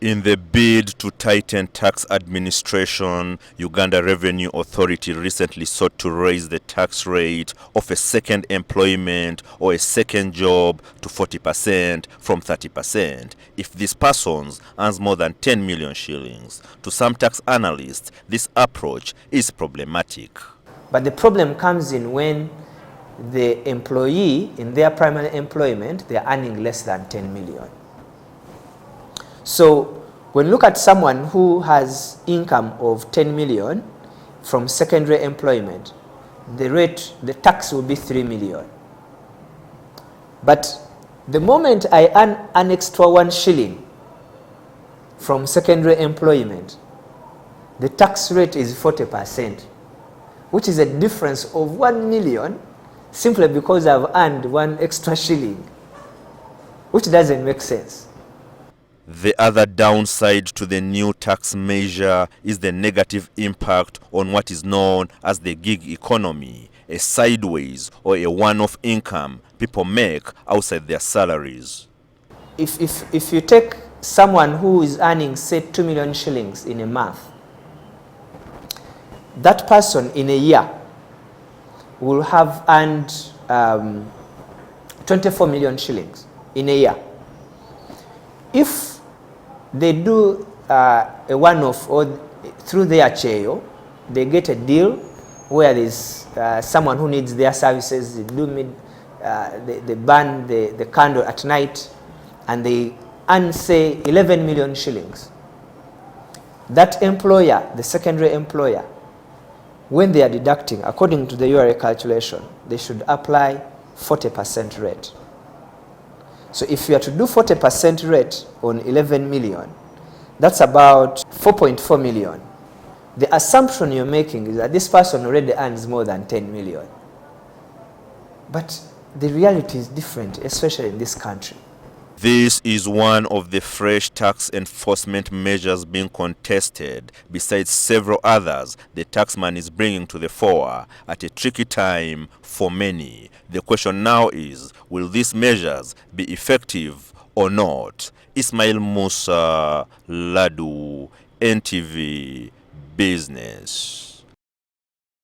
In the bid to tighten tax administration, Uganda Revenue Authority recently sought to raise the tax rate of a second employment or a second job to 40% from 30% if this person earns more than 10 million shillings. To some tax analysts, this approach is problematic. But the problem comes in when the employee in their primary employment, they are earning less than 10 million. So when you look at someone who has income of 10 million from secondary employment, the tax will be 3 million. But the moment I earn an extra 1 shilling from secondary employment, the tax rate is 40%, which is a difference of 1 million simply because I've earned 1 extra shilling, which doesn't make sense. The other downside to the new tax measure is the negative impact on what is known as the gig economy, a sideways or a one-off income people make outside their salaries. If you take someone who is earning, say, 2 million shillings in a month, that person in a year will have earned 24 million shillings in a year. If they do a one-off or through their chair, they get a deal where there's someone who needs their services, they burn the candle at night, and they earn, say, 11 million shillings. That employer, the secondary employer, when they are deducting, according to the URA calculation, they should apply 40% rate. So if you are to do 40% rate on 11 million, that's about 4.4 million. The assumption you're making is that this person already earns more than 10 million. But the reality is different, especially in this country. This is one of the fresh tax enforcement measures being contested, besides several others the taxman is bringing to the fore at a tricky time for many. The question now is, will these measures be effective or not? Ismail Musa, Ladu, NTV Business.